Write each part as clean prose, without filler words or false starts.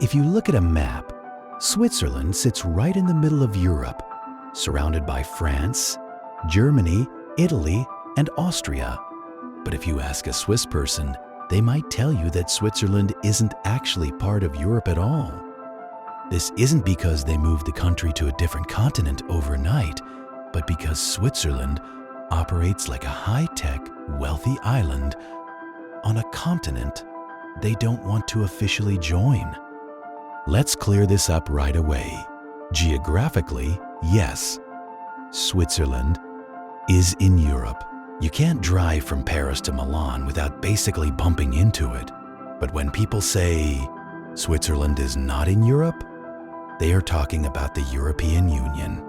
If you look at a map, Switzerland sits right in the middle of Europe, surrounded by France, Germany, Italy, and Austria. But if you ask a Swiss person, they might tell you that Switzerland isn't actually part of Europe at all. This isn't because they moved the country to a different continent overnight, but because Switzerland operates like a high-tech, wealthy island on a continent they don't want to officially join. Let's clear this up right away. Geographically, yes, Switzerland is in Europe. You can't drive from Paris to Milan without basically bumping into it. But when people say Switzerland is not in Europe, they are talking about the European Union,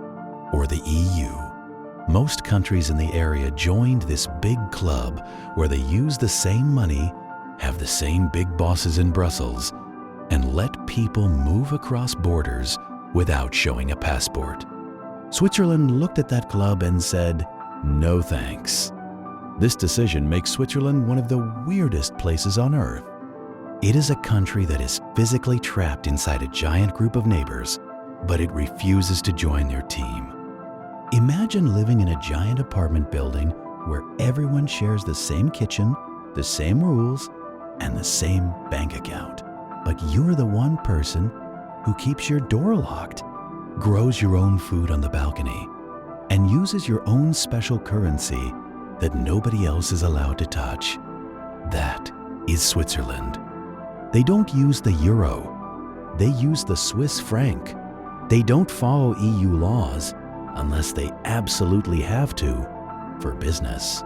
or the EU. Most countries in the area joined this big club where they use the same money, have the same big bosses in Brussels, and let people move across borders without showing a passport. Switzerland looked at that club and said, "No thanks." This decision makes Switzerland one of the weirdest places on earth. It is a country that is physically trapped inside a giant group of neighbors, but it refuses to join their team. Imagine living in a giant apartment building where everyone shares the same kitchen, the same rules, and the same bank account. But you're the one person who keeps your door locked, grows your own food on the balcony, and uses your own special currency that nobody else is allowed to touch. That is Switzerland. They don't use the euro. They use the Swiss franc. They don't follow EU laws unless they absolutely have to for business.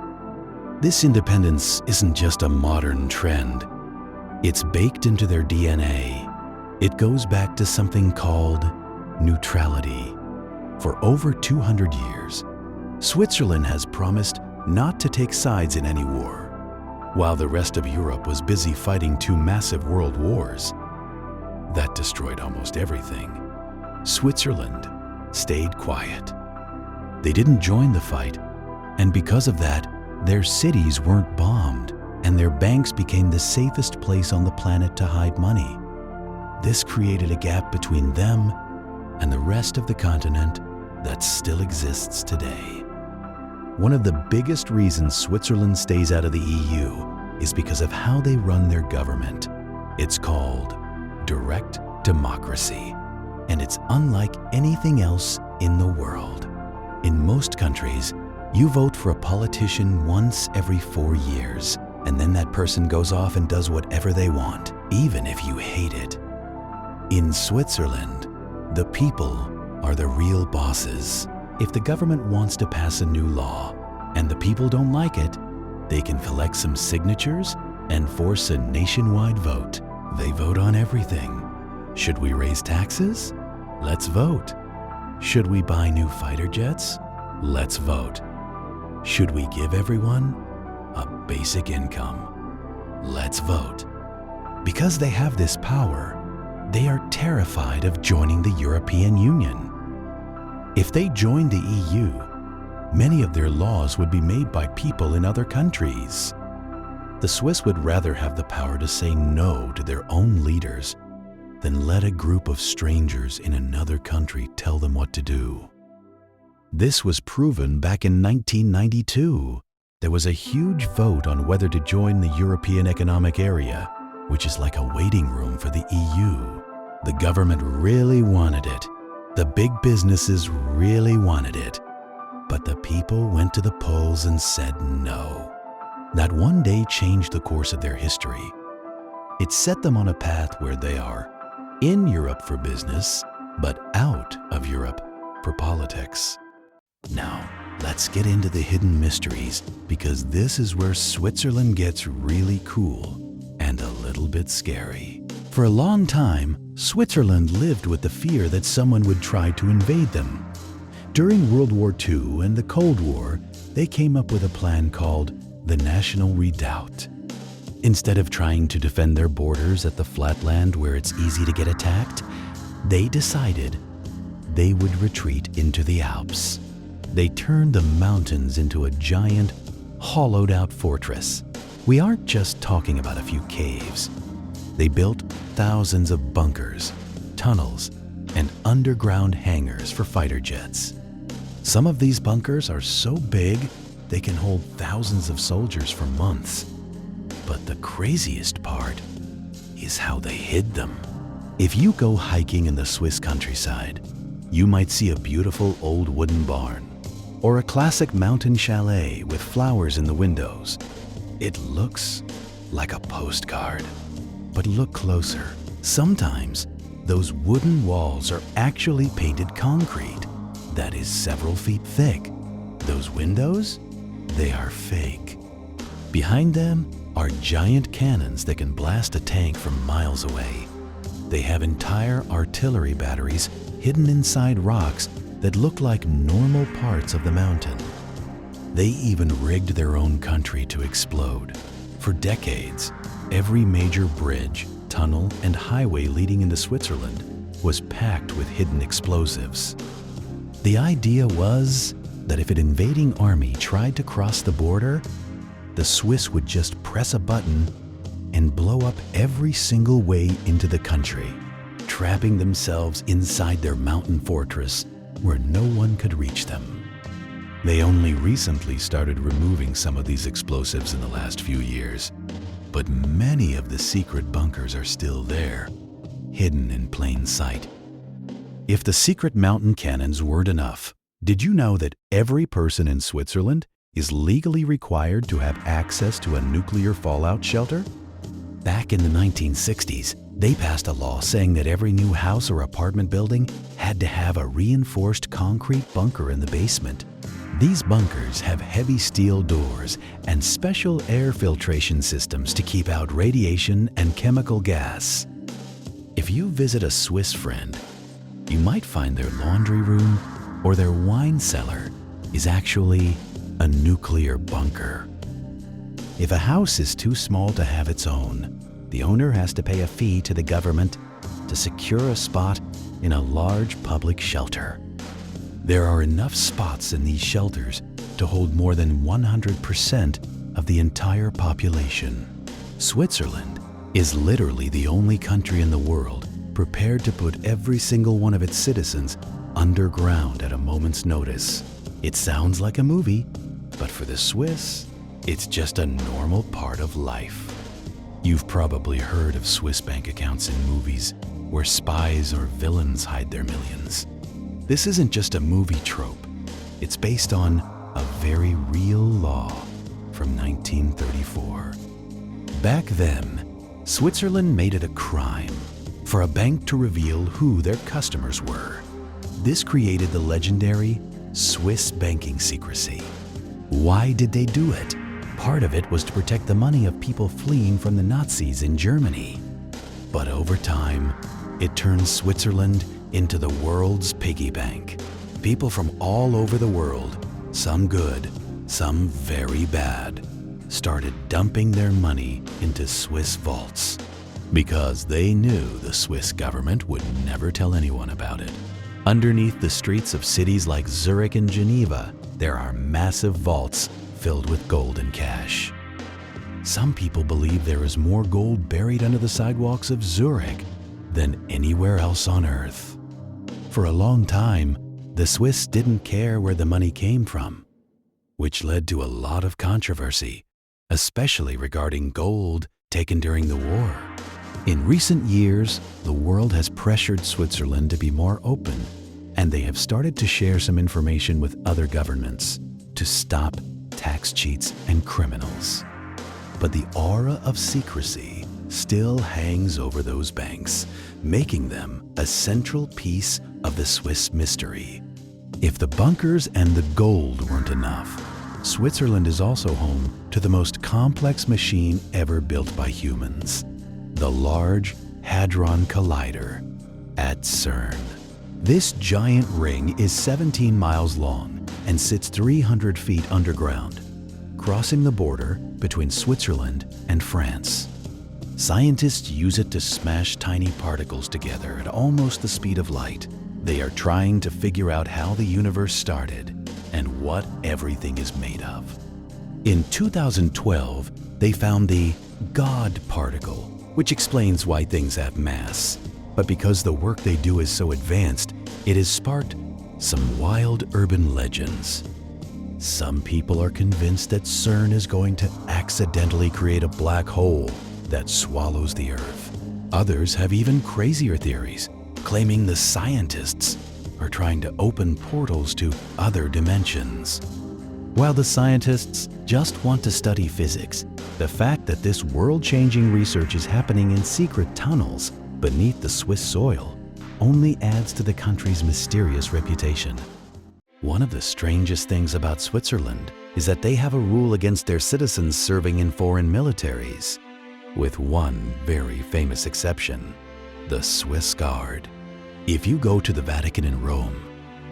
This independence isn't just a modern trend. It's baked into their DNA. It goes back to something called neutrality. For over 200 years, Switzerland has promised not to take sides in any war. While the rest of Europe was busy fighting two massive world wars that destroyed almost everything, Switzerland stayed quiet. They didn't join the fight, and because of that, their cities weren't bombed, and their banks became the safest place on the planet to hide money. This created a gap between them and the rest of the continent that still exists today. One of the biggest reasons Switzerland stays out of the EU is because of how they run their government. It's called direct democracy, and it's unlike anything else in the world. In most countries, you vote for a politician once every 4 years, and then that person goes off and does whatever they want, even if you hate it. In Switzerland, the people are the real bosses. If the government wants to pass a new law and the people don't like it, they can collect some signatures and force a nationwide vote. They vote on everything. Should we raise taxes? Let's vote. Should we buy new fighter jets? Let's vote. Should we give everyone a basic income? Let's vote. Because they have this power, they are terrified of joining the European Union. If they joined the EU, many of their laws would be made by people in other countries. The Swiss would rather have the power to say no to their own leaders than let a group of strangers in another country tell them what to do. This was proven back in 1992. There was a huge vote on whether to join the European Economic Area, which is like a waiting room for the EU. The government really wanted it. The big businesses really wanted it. But the people went to the polls and said no. That one day changed the course of their history. It set them on a path where they are in Europe for business, but out of Europe for politics. Now, let's get into the hidden mysteries, because this is where Switzerland gets really cool and a little bit scary. For a long time, Switzerland lived with the fear that someone would try to invade them. During World War II and the Cold War, they came up with a plan called the National Redoubt. Instead of trying to defend their borders at the flatland where it's easy to get attacked, they decided they would retreat into the Alps. They turned the mountains into a giant, hollowed-out fortress. We aren't just talking about a few caves. They built thousands of bunkers, tunnels, and underground hangars for fighter jets. Some of these bunkers are so big they can hold thousands of soldiers for months. But the craziest part is how they hid them. If you go hiking in the Swiss countryside, you might see a beautiful old wooden barn or a classic mountain chalet with flowers in the windows. It looks like a postcard. But look closer. Sometimes those wooden walls are actually painted concrete that is several feet thick. Those windows, they are fake. Behind them are giant cannons that can blast a tank from miles away. They have entire artillery batteries hidden inside rocks that look like normal parts of the mountain. They even rigged their own country to explode. For decades, every major bridge, tunnel, and highway leading into Switzerland was packed with hidden explosives. The idea was that if an invading army tried to cross the border, the Swiss would just press a button and blow up every single way into the country, trapping themselves inside their mountain fortress where no one could reach them. They only recently started removing some of these explosives in the last few years, but many of the secret bunkers are still there, hidden in plain sight. If the secret mountain cannons weren't enough, did you know that every person in Switzerland is legally required to have access to a nuclear fallout shelter? Back in the 1960s, they passed a law saying that every new house or apartment building had to have a reinforced concrete bunker in the basement. These bunkers have heavy steel doors and special air filtration systems to keep out radiation and chemical gas. If you visit a Swiss friend, you might find their laundry room or their wine cellar is actually a nuclear bunker. If a house is too small to have its own, the owner has to pay a fee to the government to secure a spot in a large public shelter. There are enough spots in these shelters to hold more than 100% of the entire population. Switzerland is literally the only country in the world prepared to put every single one of its citizens underground at a moment's notice. It sounds like a movie, but for the Swiss, it's just a normal part of life. You've probably heard of Swiss bank accounts in movies where spies or villains hide their millions. This isn't just a movie trope. It's based on a very real law from 1934. Back then, Switzerland made it a crime for a bank to reveal who their customers were. This created the legendary Swiss banking secrecy. Why did they do it? Part of it was to protect the money of people fleeing from the Nazis in Germany. But over time, it turned Switzerland into the world's piggy bank. People from all over the world, some good, some very bad, started dumping their money into Swiss vaults because they knew the Swiss government would never tell anyone about it. Underneath the streets of cities like Zurich and Geneva, there are massive vaults filled with gold and cash. Some people believe there is more gold buried under the sidewalks of Zurich than anywhere else on Earth. For a long time, the Swiss didn't care where the money came from, which led to a lot of controversy, especially regarding gold taken during the war. In recent years, the world has pressured Switzerland to be more open, and they have started to share some information with other governments to stop tax cheats and criminals. But the aura of secrecy still hangs over those banks, making them a central piece of the Swiss mystery. If the bunkers and the gold weren't enough, Switzerland is also home to the most complex machine ever built by humans, the Large Hadron Collider at CERN. This giant ring is 17 miles long and sits 300 feet underground, crossing the border between Switzerland and France. Scientists use it to smash tiny particles together at almost the speed of light. They are trying to figure out how the universe started and what everything is made of. In 2012, they found the God particle, which explains why things have mass. But because the work they do is so advanced, it has sparked some wild urban legends. Some people are convinced that CERN is going to accidentally create a black hole that swallows the Earth. Others have even crazier theories, claiming the scientists are trying to open portals to other dimensions. While the scientists just want to study physics, the fact that this world-changing research is happening in secret tunnels beneath the Swiss soil only adds to the country's mysterious reputation. One of the strangest things about Switzerland is that they have a rule against their citizens serving in foreign militaries, with one very famous exception: the Swiss Guard. If you go to the Vatican in Rome,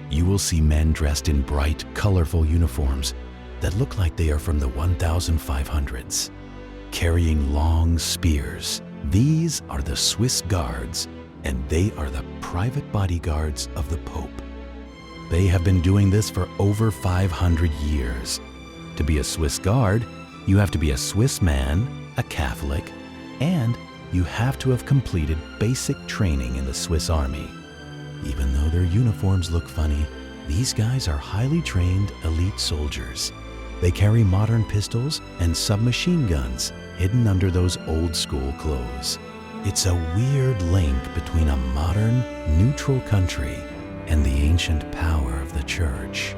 you will see men dressed in bright, colorful uniforms that look like they are from the 1500s, carrying long spears. These are the Swiss Guards, and they are the private bodyguards of the Pope. They have been doing this for over 500 years. To be a Swiss Guard, you have to be a Swiss man, a Catholic, and you have to have completed basic training in the Swiss Army. Even though their uniforms look funny, these guys are highly trained elite soldiers. They carry modern pistols and submachine guns hidden under those old-school clothes. It's a weird link between a modern, neutral country and the ancient power of the church.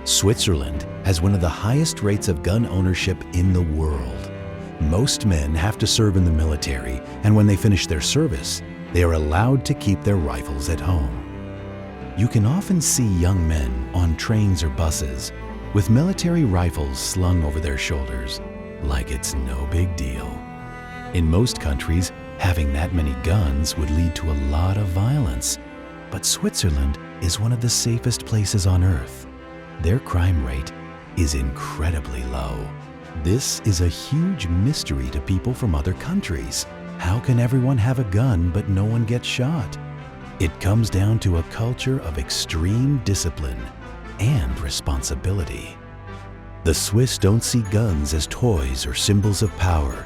Switzerland has one of the highest rates of gun ownership in the world. Most men have to serve in the military, and when they finish their service, they are allowed to keep their rifles at home. You can often see young men on trains or buses with military rifles slung over their shoulders, like it's no big deal. In most countries, having that many guns would lead to a lot of violence, but Switzerland is one of the safest places on Earth. Their crime rate is incredibly low. This is a huge mystery to people from other countries. How can everyone have a gun but no one gets shot? It comes down to a culture of extreme discipline and responsibility. The Swiss don't see guns as toys or symbols of power.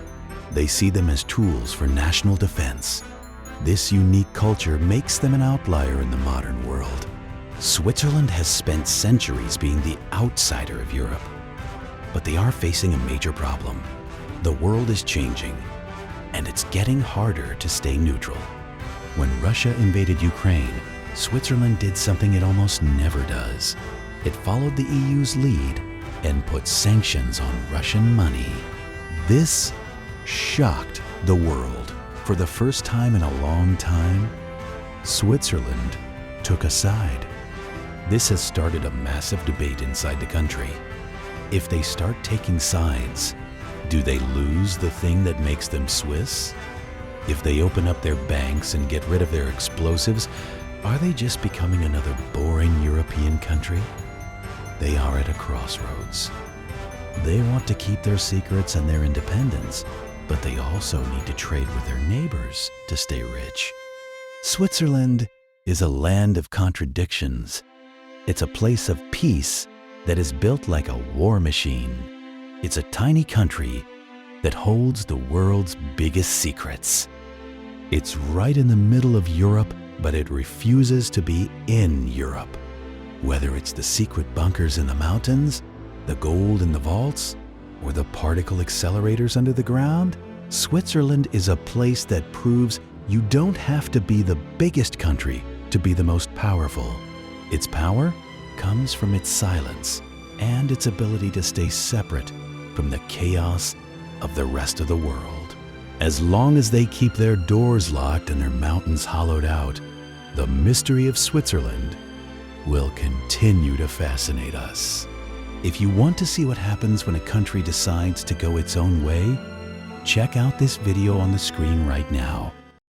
They see them as tools for national defense. This unique culture makes them an outlier in the modern world. Switzerland has spent centuries being the outsider of Europe, but they are facing a major problem. The world is changing, and it's getting harder to stay neutral. When Russia invaded Ukraine, Switzerland did something it almost never does. It followed the EU's lead and put sanctions on Russian money. This shocked the world. For the first time in a long time, Switzerland took a side. This has started a massive debate inside the country. If they start taking sides, do they lose the thing that makes them Swiss? If they open up their banks and get rid of their explosives, are they just becoming another boring European country? They are at a crossroads. They want to keep their secrets and their independence, but they also need to trade with their neighbors to stay rich. Switzerland is a land of contradictions. It's a place of peace that is built like a war machine. It's a tiny country that holds the world's biggest secrets. It's right in the middle of Europe, but it refuses to be in Europe. Whether it's the secret bunkers in the mountains, the gold in the vaults, or the particle accelerators under the ground, Switzerland is a place that proves you don't have to be the biggest country to be the most powerful. Its power comes from its silence and its ability to stay separate from the chaos of the rest of the world. As long as they keep their doors locked and their mountains hollowed out, the mystery of Switzerland will continue to fascinate us. If you want to see what happens when a country decides to go its own way, check out this video on the screen right now.